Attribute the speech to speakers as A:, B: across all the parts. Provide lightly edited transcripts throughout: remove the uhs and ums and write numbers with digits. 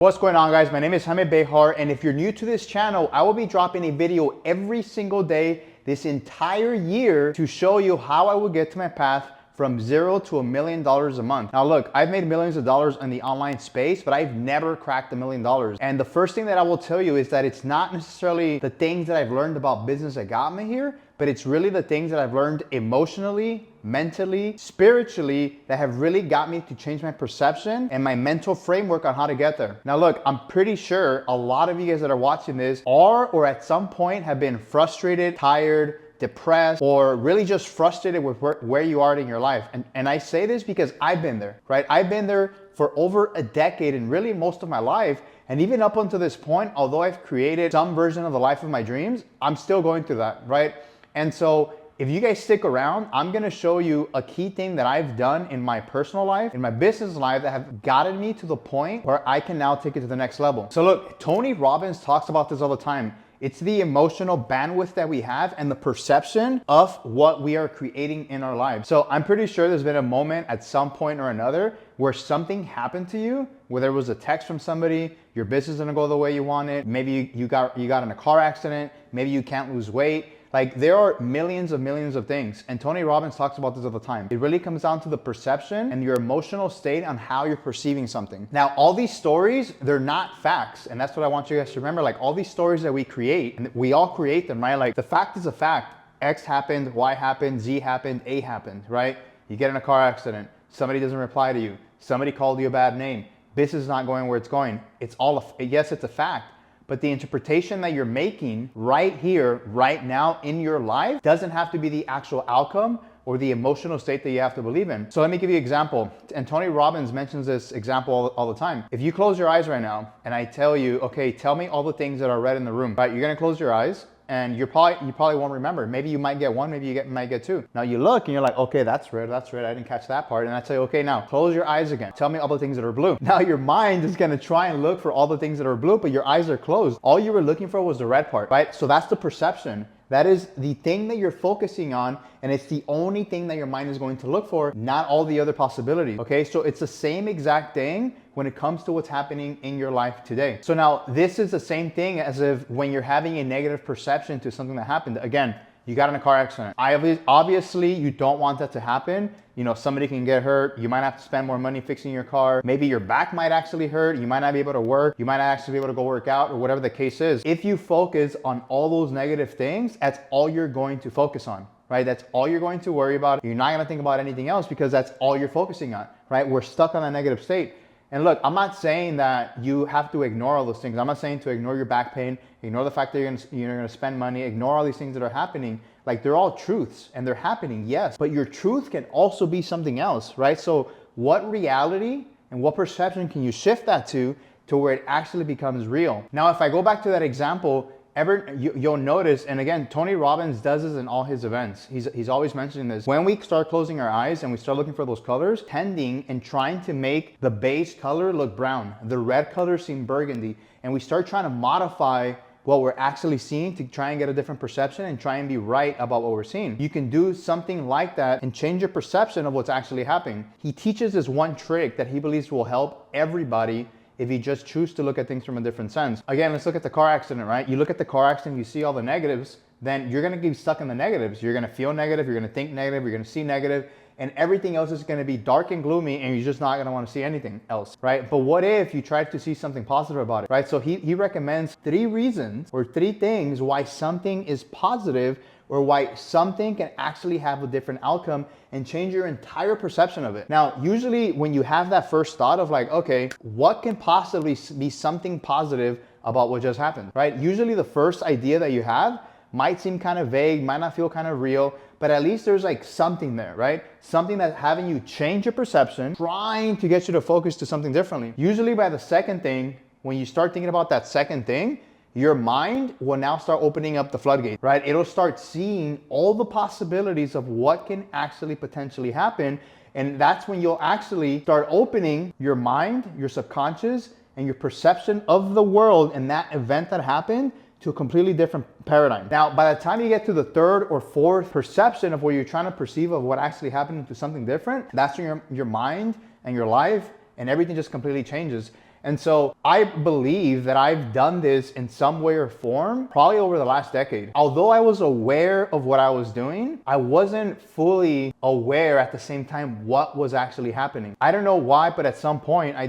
A: What's going on, guys? My name is Jaime Behar, and if you're new to this channel, I will be dropping a video every single day this entire year to show you how I will get to my path from $0 to $1 million a month. Now look, I've made millions of dollars in the online space, but I've never cracked $1 million. And the first thing that I will tell you is that it's not necessarily the things that I've learned about business that got me here, but it's really the things that I've learned emotionally, mentally, spiritually, that have really got me to change my perception and my mental framework on how to get there. Now look, I'm pretty sure a lot of you guys that are watching this are or at some point have been frustrated, tired, depressed, or really just frustrated with where you are in your life. And I say this because I've been there, right? I've been there for over a decade and really most of my life. And even up until this point, although I've created some version of the life of my dreams, I'm still going through that, right? And so if you guys stick around, I'm gonna show you a key thing that I've done in my personal life, in my business life, that have gotten me to the point where I can now take it to the next level. So look, Tony Robbins talks about this all the time. It's the emotional bandwidth that we have and the perception of what we are creating in our lives. So I'm pretty sure there's been a moment at some point or another where something happened to you, whether it was a text from somebody, your business didn't go the way you wanted, maybe you got in a car accident, maybe you can't lose weight. Like, there are millions of things. And Tony Robbins talks about this all the time. It really comes down to the perception and your emotional state on how you're perceiving something. Now, all these stories, they're not facts. And that's what I want you guys to remember. Like, all these stories that we create, and we all create them, right? Like, the fact is a fact. X happened, Y happened, Z happened, A happened, right? You get in a car accident. Somebody doesn't reply to you. Somebody called you a bad name. Business is not going where it's going. It's all, yes, it's a fact. But the interpretation that you're making right here, right now in your life doesn't have to be the actual outcome or the emotional state that you have to believe in. So let me give you an example. And Tony Robbins mentions this example all the time. If you close your eyes right now and I tell you, okay, tell me all the things that are red in the room, right? You're gonna close your eyes and you probably won't remember. Maybe you might get one, maybe you might get two. Now you look and you're like, okay, that's red, I didn't catch that part. And I tell you, okay, now close your eyes again. Tell me all the things that are blue. Now your mind is gonna try and look for all the things that are blue, but your eyes are closed. All you were looking for was the red part, right? So that's the perception. That is the thing that you're focusing on, and it's the only thing that your mind is going to look for, not all the other possibilities, okay? So it's the same exact thing when it comes to what's happening in your life today. So now this is the same thing as if when you're having a negative perception to something that happened. Again, you got in a car accident. Obviously, you don't want that to happen. You know, somebody can get hurt. You might have to spend more money fixing your car. Maybe your back might actually hurt. You might not be able to work. You might not actually be able to go work out or whatever the case is. If you focus on all those negative things, that's all you're going to focus on, right? That's all you're going to worry about. You're not going to think about anything else because that's all you're focusing on, right? We're stuck on a negative state. And look, I'm not saying that you have to ignore all those things. I'm not saying to ignore your back pain, ignore the fact that you're gonna spend money, ignore all these things that are happening. Like, they're all truths and they're happening, yes, but your truth can also be something else, right? So what reality and what perception can you shift that to where it actually becomes real? Now, if I go back to that example, you'll notice, and again, Tony Robbins does this in all his events. He's always mentioning this. When we start closing our eyes and we start looking for those colors, tending and trying to make the base color look brown, the red color seem burgundy, and we start trying to modify what we're actually seeing to try and get a different perception and try and be right about what we're seeing. You can do something like that and change your perception of what's actually happening. He teaches this one trick that he believes will help everybody if you just choose to look at things from a different sense. Again, let's look at the car accident, right? You look at the car accident, you see all the negatives, then you're gonna get stuck in the negatives. You're gonna feel negative, you're gonna think negative, you're gonna see negative, and everything else is gonna be dark and gloomy, and you're just not gonna wanna see anything else, right? But what if you tried to see something positive about it, right? So he recommends 3 reasons or 3 things why something is positive or why something can actually have a different outcome and change your entire perception of it. Now, usually when you have that first thought of like, okay, what can possibly be something positive about what just happened, right? Usually the first idea that you have might seem kind of vague, might not feel kind of real, but at least there's like something there, right? Something that's having you change your perception, trying to get you to focus to something differently. Usually by the second thing, when you start thinking about that second thing, your mind will now start opening up the floodgate, right? It'll start seeing all the possibilities of what can actually potentially happen. And that's when you'll actually start opening your mind, your subconscious, and your perception of the world and that event that happened to a completely different paradigm. Now, by the time you get to the 3rd or 4th perception of where you're trying to perceive of what actually happened into something different, that's when your mind and your life and everything just completely changes. And so I believe that I've done this in some way or form probably over the last decade. Although I was aware of what I was doing, I wasn't fully aware at the same time what was actually happening. I don't know why, but at some point I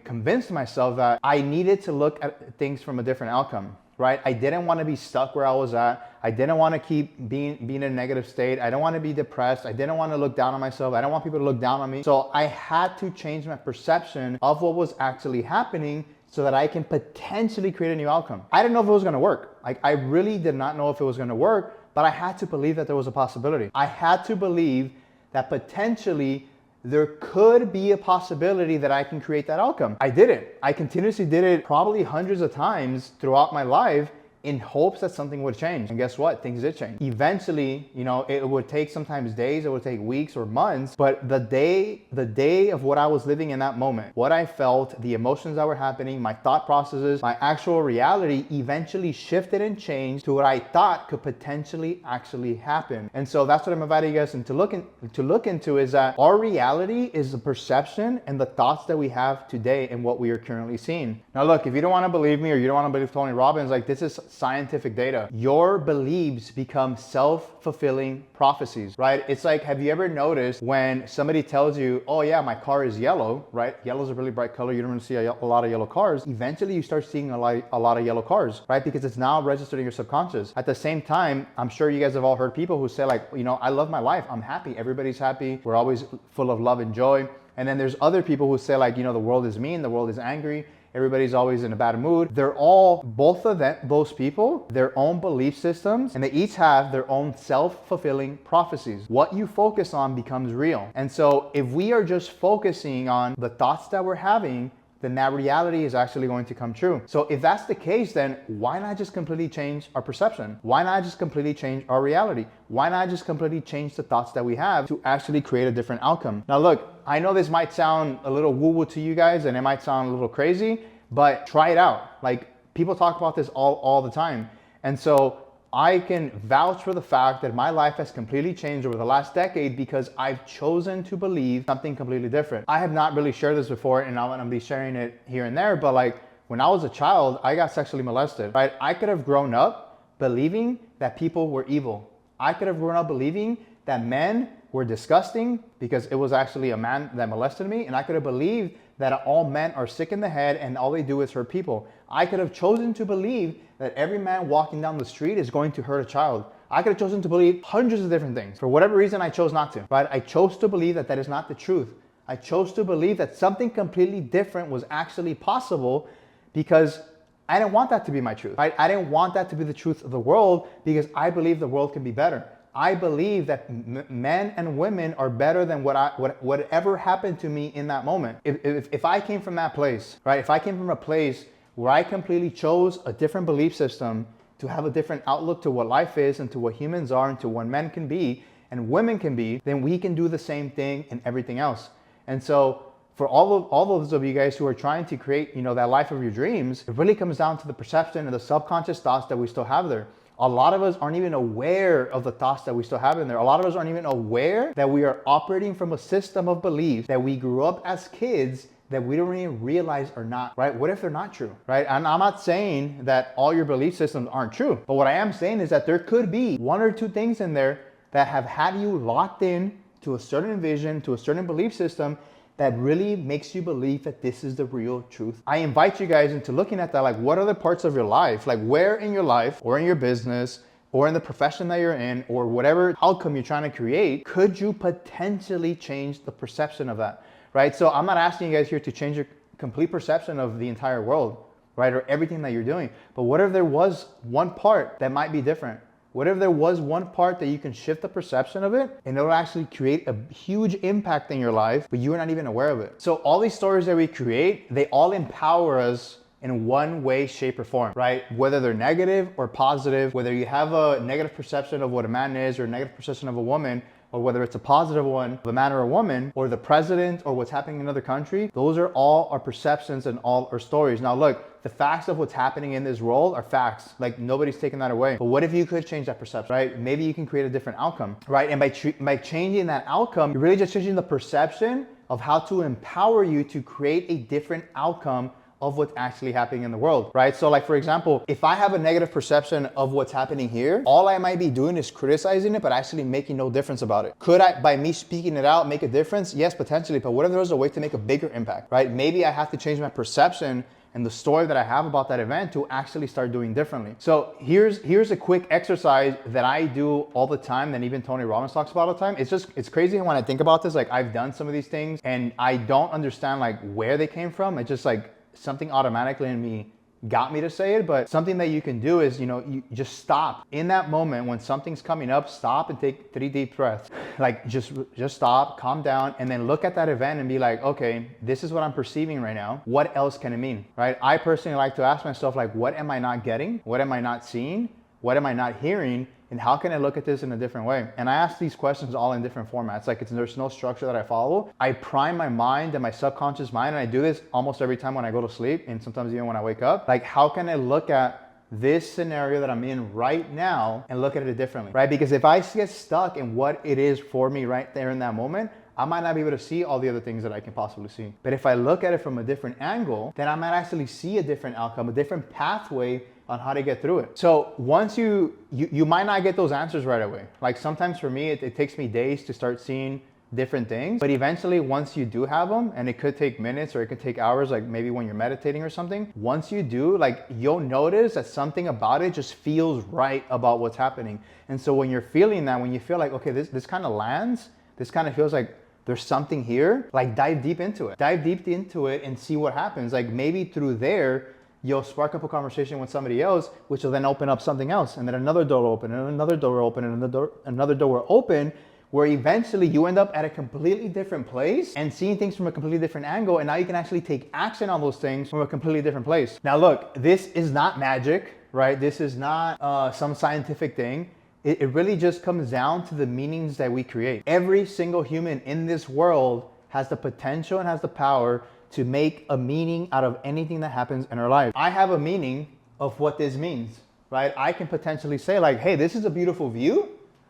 A: convinced myself that I needed to look at things from a different outcome. Right? I didn't want to be stuck where I was at. I didn't want to keep being in a negative state. I don't want to be depressed. I didn't want to look down on myself. I don't want people to look down on me. So I had to change my perception of what was actually happening so that I can potentially create a new outcome. I didn't know if it was going to work. Like, I really did not know if it was going to work, but I had to believe that there was a possibility. I had to believe that potentially there could be a possibility that I can create that outcome. I did it. I continuously did it probably hundreds of times throughout my life in hopes that something would change. And guess what? Things did change. Eventually, it would take sometimes days, it would take weeks or months, but the day of what I was living in that moment, what I felt, the emotions that were happening, my thought processes, my actual reality eventually shifted and changed to what I thought could potentially actually happen. And so that's what I'm inviting you guys to look into is that our reality is the perception and the thoughts that we have today and what we are currently seeing. Now look, if you don't want to believe me or you don't want to believe Tony Robbins, like, this is scientific data. Your beliefs become self-fulfilling prophecies, right? It's like, have you ever noticed when somebody tells you, oh yeah, my car is yellow, right? Yellow is a really bright color. You don't really see a lot of yellow cars. Eventually you start seeing a lot of yellow cars, right? Because it's now registered in your subconscious. At the same time, I'm sure you guys have all heard people who say like, I love my life. I'm happy. Everybody's happy. We're always full of love and joy. And then there's other people who say like, the world is mean. The world is angry. Everybody's always in a bad mood. They're all, both of them, those people, their own belief systems, and they each have their own self-fulfilling prophecies. What you focus on becomes real. And so if we are just focusing on the thoughts that we're having, then that reality is actually going to come true. So if that's the case, then why not just completely change our perception? Why not just completely change our reality? Why not just completely change the thoughts that we have to actually create a different outcome? Now look, I know this might sound a little woo-woo to you guys and it might sound a little crazy, but try it out. Like, people talk about this all the time. And so I can vouch for the fact that my life has completely changed over the last decade because I've chosen to believe something completely different. I have not really shared this before and I'm gonna be sharing it here and there, but like, when I was a child, I got sexually molested, right? I could have grown up believing that people were evil. I could have grown up believing that men were disgusting because it was actually a man that molested me, and I could have believed that all men are sick in the head and all they do is hurt people. I could have chosen to believe that every man walking down the street is going to hurt a child. I could have chosen to believe hundreds of different things. For whatever reason, I chose not to, right? I chose to believe that that is not the truth. I chose to believe that something completely different was actually possible because I didn't want that to be my truth, right? I didn't want that to be the truth of the world because I believe the world can be better. I believe that men and women are better than whatever happened to me in that moment. If I came from that place, right? If I came from a place where I completely chose a different belief system to have a different outlook to what life is and to what humans are and to what men can be and women can be, then we can do the same thing in everything else. And so for all those of you guys who are trying to create, that life of your dreams, it really comes down to the perception and the subconscious thoughts that we still have there. A lot of us aren't even aware of the thoughts that we still have in there. A lot of us aren't even aware that we are operating from a system of beliefs that we grew up as kids that we don't even realize are not, right? What if they're not true, right? And I'm not saying that all your belief systems aren't true, but what I am saying is that there could be one or two things in there that have had you locked in to a certain vision, to a certain belief system that really makes you believe that this is the real truth. I invite you guys into looking at that, like what other parts of your life, like where in your life or in your business or in the profession that you're in or whatever outcome you're trying to create, could you potentially change the perception of that, right? So I'm not asking you guys here to change your complete perception of the entire world, right? Or everything that you're doing. But what if there was one part that might be different? What if there was one part that you can shift the perception of it and it'll actually create a huge impact in your life, but you're not even aware of it? So all these stories that we create, they all empower us in one way, shape, or form, right? Whether they're negative or positive, whether you have a negative perception of what a man is or a negative perception of a woman, or whether it's a positive one of a man or a woman, or the president, or what's happening in another country, those are all our perceptions and all our stories. Now look, the facts of what's happening in this world are facts. Like nobody's taking that away. But what if you could change that perception, right? Maybe you can create a different outcome, right? And by changing that outcome, you're really just changing the perception of how to empower you to create a different outcome of what's actually happening in the world, right? So like, for example, if I have a negative perception of what's happening here, all I might be doing is criticizing it, but actually making no difference about it. Could I, by me speaking it out, make a difference? Yes, potentially, but what if there was a way to make a bigger impact, right? Maybe I have to change my perception and the story that I have about that event to actually start doing differently. So here's a quick exercise that I do all the time, that even Tony Robbins talks about all the time. It's crazy when I think about this, like I've done some of these things and I don't understand like where they came from. It's just like something automatically in me got me to say it. But something that you can do is, you just stop in that moment when something's coming up, stop and take 3 deep breaths. Like just stop, calm down, and then look at that event and be like, okay, this is what I'm perceiving right now. What else can it mean, right? I personally like to ask myself, like, what am I not getting? What am I not seeing? What am I not hearing? And how can I look at this in a different way? And I ask these questions all in different formats. Like there's no structure that I follow. I prime my mind and my subconscious mind, and I do this almost every time when I go to sleep, and sometimes even when I wake up. Like, how can I look at this scenario that I'm in right now and look at it differently, right? Because if I get stuck in what it is for me right there in that moment, I might not be able to see all the other things that I can possibly see. But if I look at it from a different angle, then I might actually see a different outcome, a different pathway on how to get through it. So once you might not get those answers right away. Like sometimes for me, it takes me days to start seeing different things, but eventually once you do have them, and it could take minutes or it could take hours, like maybe when you're meditating or something, once you do, like you'll notice that something about it just feels right about what's happening. And so when you're feeling that, when you feel like, okay, this kind of lands, this kind of feels like there's something here, like dive deep into it. Dive deep into it and see what happens. Like maybe through there, you'll spark up a conversation with somebody else, which will then open up something else. And then another door will open, and another door will open, and another door will open, where eventually you end up at a completely different place and seeing things from a completely different angle. And now you can actually take action on those things from a completely different place. Now look, this is not magic, right? This is not some scientific thing. It really just comes down to the meanings that we create. Every single human in this world has the potential and has the power to make a meaning out of anything that happens in our life. I have a meaning of what this means, right? I can potentially say like, hey, this is a beautiful view.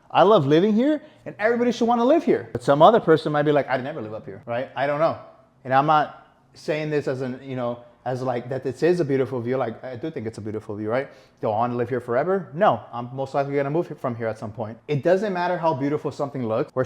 A: I love living here and everybody should want to live here. But some other person might be like, I'd never live up here, right? I don't know. And I'm not saying this as as like that this is a beautiful view. Like I do think it's a beautiful view, right? Do I want to live here forever? No, I'm most likely gonna move from here at some point. It doesn't matter how beautiful something looks or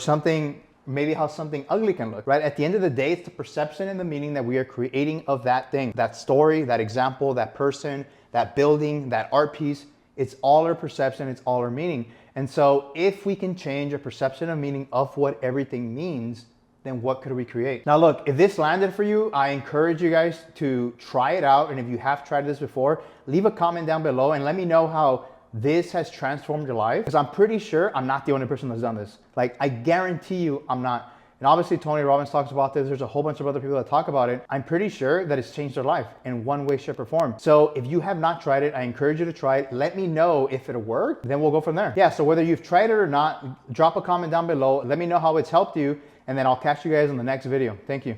A: maybe how something ugly can look, right? At the end of the day, it's the perception and the meaning that we are creating of that thing, that story, that example, that person, that building, that art piece. It's all our perception, it's all our meaning. And so if we can change a perception and meaning of what everything means, then what could we create? Now look, if this landed for you, I encourage you guys to try it out. And if you have tried this before, leave a comment down below and let me know how this has transformed your life. Because I'm pretty sure I'm not the only person that's done this. Like I guarantee you I'm not. And obviously Tony Robbins talks about this. There's a whole bunch of other people that talk about it. I'm pretty sure that it's changed their life in one way, shape, or form. So if you have not tried it, I encourage you to try it. Let me know if it worked, then we'll go from there. Yeah, so whether you've tried it or not, drop a comment down below. Let me know how it's helped you, and then I'll catch you guys in the next video. Thank you.